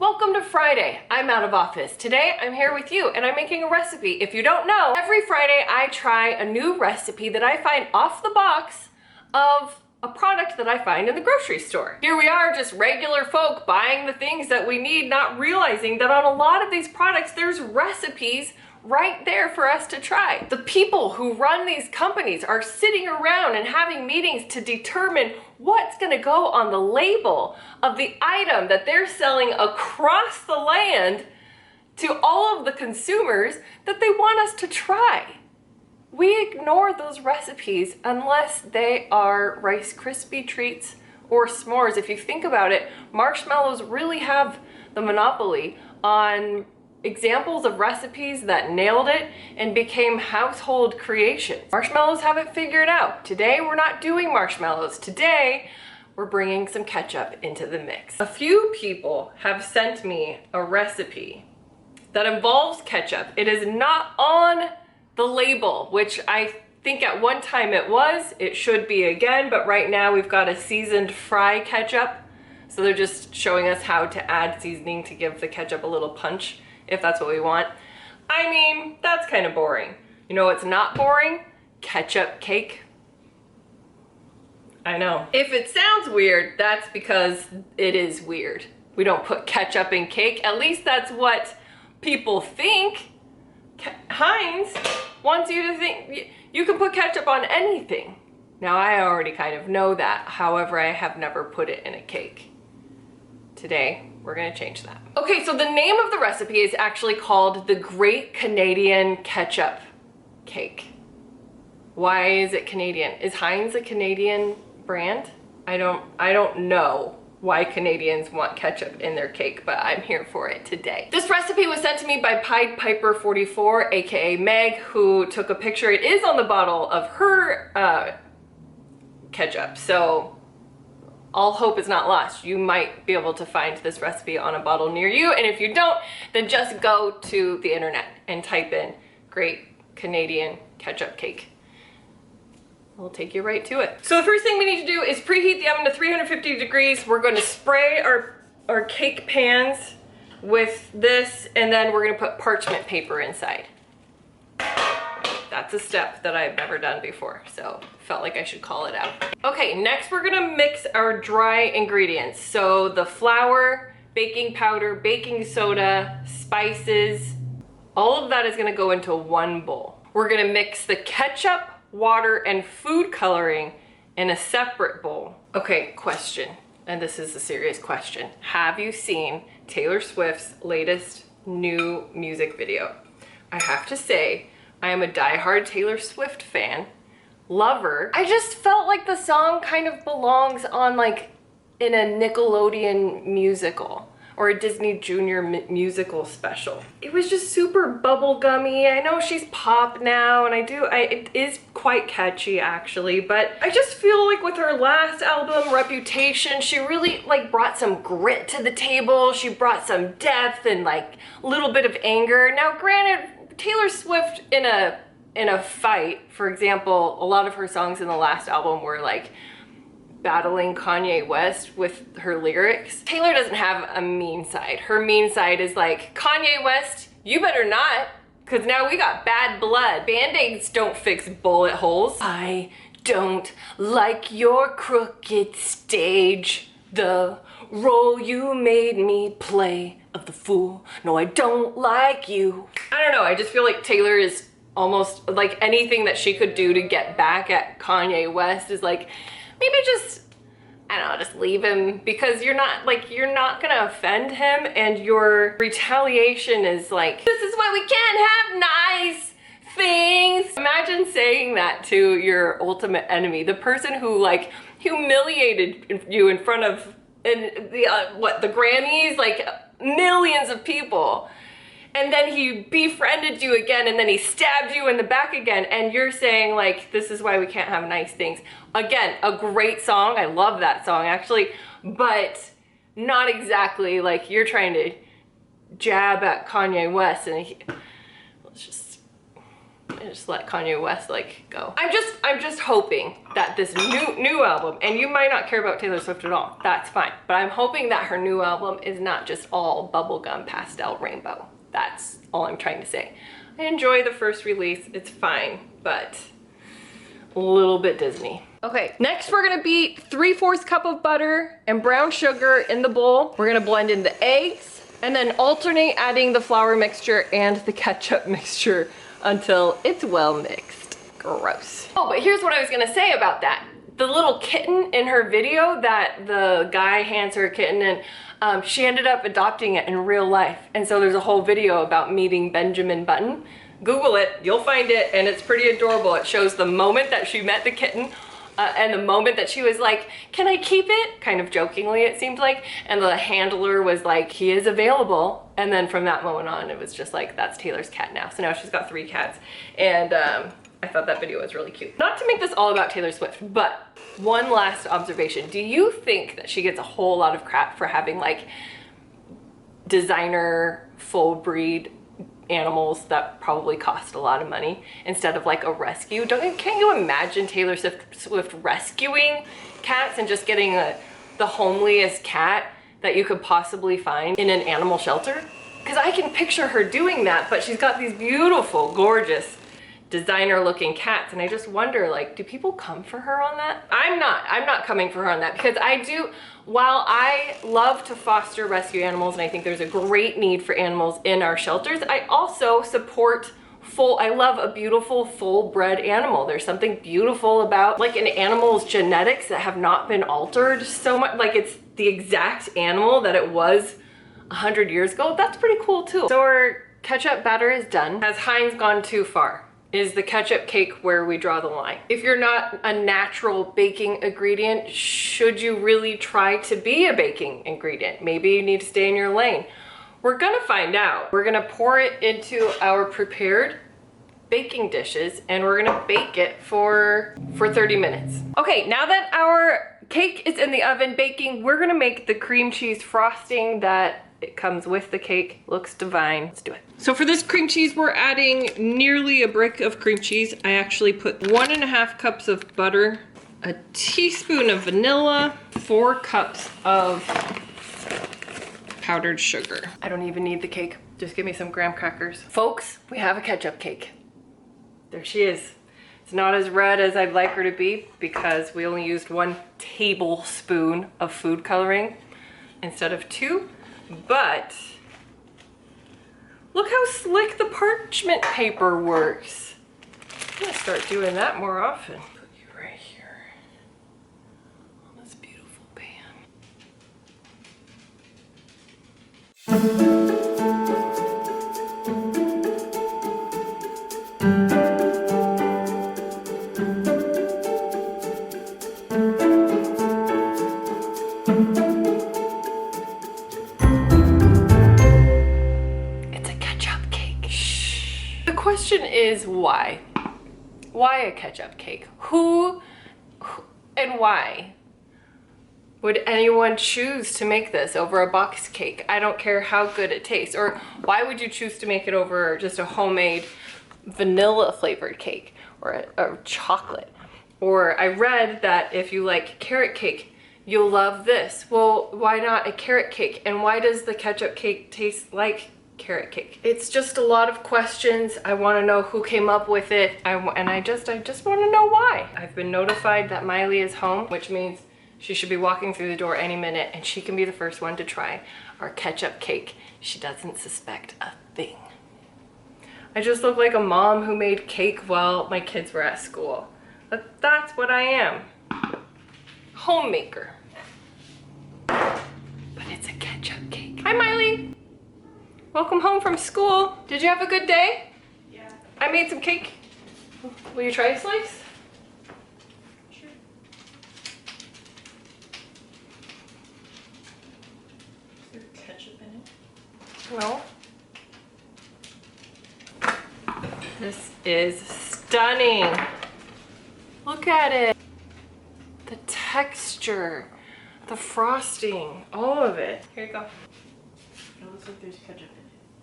Welcome to Friday. I'm out of office. Today I'm here with you and I'm making a recipe. If you don't know, every Friday I try a new recipe that I find off the box of a product that I find in the grocery store. Here we are, just regular folk buying the things that we need, not realizing that on a lot of these products there's recipes right there for us to try. The people who run these companies are sitting around and having meetings to determine what's gonna go on the label of the item that they're selling across the land to all of the consumers that they want us to try. We ignore those recipes unless they are Rice Krispie treats or s'mores. If you think about it, marshmallows really have the monopoly on examples of recipes that nailed it and became household creations. Marshmallows have it figured out. Today we're not doing marshmallows. Today we're bringing some ketchup into the mix. A few people have sent me a recipe that involves ketchup. It is not on the label, which I think at one time it was. It should be again, but right now we've got a seasoned fry ketchup. So they're just showing us how to add seasoning to give the ketchup a little punch, if that's what we want. I mean, that's kind of boring. You know what's not boring? Ketchup cake. I know. If it sounds weird, that's because it is weird. We don't put ketchup in cake. At least that's what people think. Heinz wants you to think you can put ketchup on anything. Now I already kind of know that. However, I have never put it in a cake. Today, we're gonna change that. Okay, so the name of the recipe is actually called the Great Canadian Ketchup Cake. Why is it Canadian? Is Heinz a Canadian brand? I don't know why Canadians want ketchup in their cake, but I'm here for it today. This recipe was sent to me by Pied Piper 44, aka Meg, who took a picture. It is on the bottle of her ketchup, so all hope is not lost. You might be able to find this recipe on a bottle near you, and if you don't, then just go to the internet and type in Great Canadian Ketchup Cake. We'll take you right to it. So the first thing we need to do is preheat the oven to 350 degrees. We're going to spray our cake pans with this, and then we're going to put parchment paper inside. That's a step that I've never done before, so felt like I should call it out. Okay, next we're gonna mix our dry ingredients. So the flour, baking powder, baking soda, spices, all of that is gonna go into one bowl. We're gonna mix the ketchup, water, and food coloring in a separate bowl. Okay, question, and this is a serious question. Have you seen Taylor Swift's latest new music video? I have to say, I am a diehard Taylor Swift fan, lover. I just felt like the song kind of belongs on like in a Nickelodeon musical or a Disney Junior musical special. It was just super bubblegummy. I know she's pop now, and it is quite catchy actually, but I just feel like with her last album, Reputation, she really like brought some grit to the table. She brought some depth and like a little bit of anger. Now granted, Taylor Swift in a fight, for example, a lot of her songs in the last album were like battling Kanye West with her lyrics. Taylor doesn't have a mean side. Her mean side is like, Kanye West, you better not, because now we got bad blood. Band-Aids don't fix bullet holes. I don't like your crooked stage, the role you made me play of the fool. No, I don't like you. I don't know, I just feel like Taylor is almost like anything that she could do to get back at Kanye West is like, maybe just, I don't know, just leave him, because you're not gonna offend him, and your retaliation is like, this is why we can't have nice things. Imagine saying that to your ultimate enemy, the person who like humiliated you in front of the Grammys, like millions of people, and then he befriended you again, and then he stabbed you in the back again, and you're saying like, this is why we can't have nice things. Again, a great song. I love that song actually, but not exactly like you're trying to jab at Kanye West, and and just let Kanye West like go. I'm just hoping that this new album, and you might not care about Taylor Swift at all, that's fine, but I'm hoping that her new album is not just all bubblegum pastel rainbow. That's all I'm trying to say. I enjoy the first release, it's fine, but a little bit Disney. Okay, next we're gonna beat 3/4 cup of butter and brown sugar in the bowl. We're gonna blend in the eggs and then alternate adding the flour mixture and the ketchup mixture until it's well mixed. Gross. Oh, but here's what I was gonna say about that. The little kitten in her video that the guy hands her a kitten, and she ended up adopting it in real life. And so there's a whole video about meeting Benjamin Button. Google it, you'll find it, and it's pretty adorable. It shows the moment that she met the kitten and the moment that she was like, can I keep it? Kind of jokingly, it seemed like. And the handler was like, he is available. And then from that moment on, it was just like, that's Taylor's cat now. So now she's got 3 cats. And I thought that video was really cute. Not to make this all about Taylor Swift, but one last observation. Do you think that she gets a whole lot of crap for having like designer full breed animals that probably cost a lot of money instead of like a rescue? Can't you imagine Taylor Swift rescuing cats and just getting the homeliest cat that you could possibly find in an animal shelter? Because I can picture her doing that, but she's got these beautiful, gorgeous, designer looking cats, and I just wonder, like, do people come for her on that? I'm not coming for her on that, because while I love to foster rescue animals and I think there's a great need for animals in our shelters, I also support I love a beautiful full-bred animal. There's something beautiful about like an animal's genetics that have not been altered so much, like it's the exact animal that it was 100 years ago. That's pretty cool too. So our ketchup batter is done. Has Heinz gone too far? Is the ketchup cake where we draw the line? If you're not a natural baking ingredient, should you really try to be a baking ingredient? Maybe you need to stay in your lane. We're gonna find out. We're gonna pour it into our prepared baking dishes and we're gonna bake it for 30 minutes. Okay, now that our cake is in the oven baking, we're gonna make the cream cheese frosting that it comes with the cake. Looks divine. Let's do it. So for this cream cheese, we're adding nearly a brick of cream cheese. I actually put 1.5 cups of butter, a teaspoon of vanilla, 4 cups of powdered sugar. I don't even need the cake. Just give me some graham crackers. Folks, we have a ketchup cake. There she is. It's not as red as I'd like her to be because we only used 1 tablespoon of food coloring instead of 2. But look how slick the parchment paper works. I'm gonna start doing that more often. Put you right here on this beautiful pan. The question is why? Why a ketchup cake? Who and why would anyone choose to make this over a box cake? I don't care how good it tastes. Or why would you choose to make it over just a homemade vanilla flavored cake or a chocolate? Or I read that if you like carrot cake, you'll love this. Well, why not a carrot cake? And why does the ketchup cake taste like carrot cake? It's just a lot of questions. I want to know who came up with it, and I just want to know why. I've been notified that Miley is home, which means she should be walking through the door any minute, and she can be the first one to try our ketchup cake. She doesn't suspect a thing. I just look like a mom who made cake while my kids were at school. But that's what I am. Homemaker. But it's a ketchup cake. Hi, Miley. Welcome home from school. Did you have a good day? Yeah. I made some cake. Will you try a slice? Sure. Is there ketchup in it? No. This is stunning. Look at it. The texture, the frosting, all of it. Here you go. It looks like there's ketchup in it.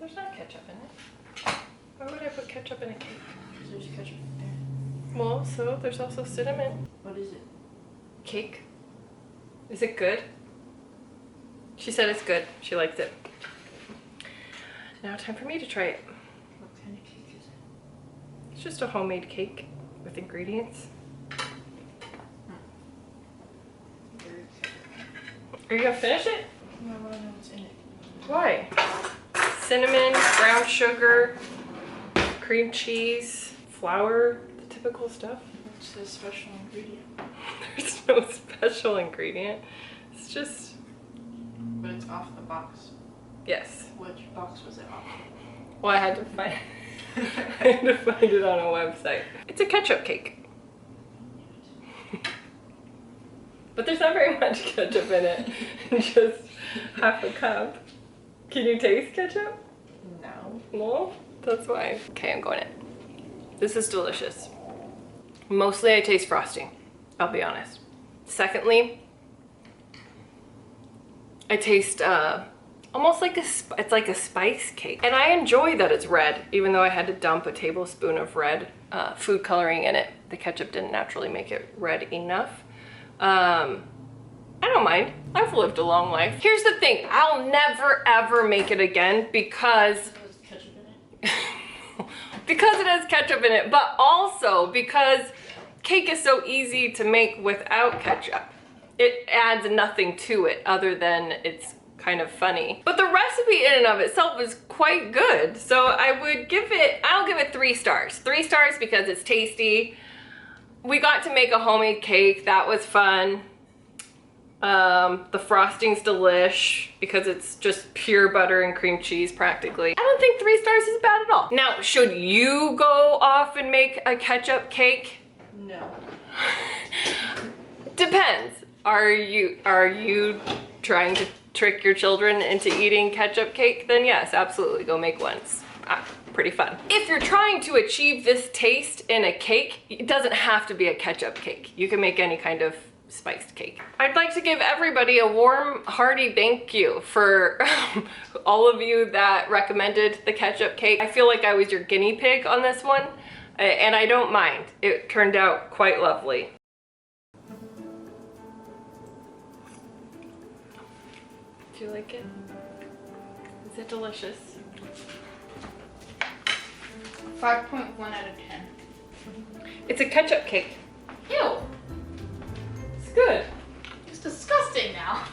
There's not ketchup in it. Why would I put ketchup in a cake? Because there's ketchup in there. Well, so there's also cinnamon. What is it? Cake. Is it good? She said it's good. She likes it. Now time for me to try it. What kind of cake is it? It's just a homemade cake with ingredients. Are you gonna finish it? No, I want to know what's in it. Why? Cinnamon, brown sugar, cream cheese, flour, the typical stuff. What's the special ingredient? There's no special ingredient. It's just, But it's off the box. yes. Which box was it off? Well, I had to find it on a website. It's a ketchup cake. But there's not very much ketchup in it. Just half a cup. Can you taste ketchup? No. No? That's why. Okay, I'm going in. This is delicious. Mostly I taste frosting, I'll be honest. Secondly, I taste almost like it's like a spice cake. And I enjoy that it's red, even though I had to dump a tablespoon of red food coloring in it. The ketchup didn't naturally make it red enough. I don't mind. I've lived a long life. Here's the thing, I'll never ever make it again because There's ketchup in it? because it has ketchup in it, but also because cake is so easy to make without ketchup. It adds nothing to it other than it's kind of funny. But the recipe in and of itself is quite good. So I'll give it 3 stars. 3 stars because it's tasty. We got to make a homemade cake, that was fun. The frosting's delish because it's just pure butter and cream cheese practically. I don't think 3 stars is bad at all. Now, should you go off and make a ketchup cake? No. Depends. Are you trying to trick your children into eating ketchup cake? Then yes, absolutely, go make one. It's pretty fun. If you're trying to achieve this taste in a cake, it doesn't have to be a ketchup cake. You can make any kind of spiced cake. I'd like to give everybody a warm, hearty thank you for all of you that recommended the ketchup cake. I feel like I was your guinea pig on this one, and I don't mind. It turned out quite lovely. Do you like it? Is it delicious? 5.1 out of 10. It's a ketchup cake. Ew. It's good. It's disgusting now.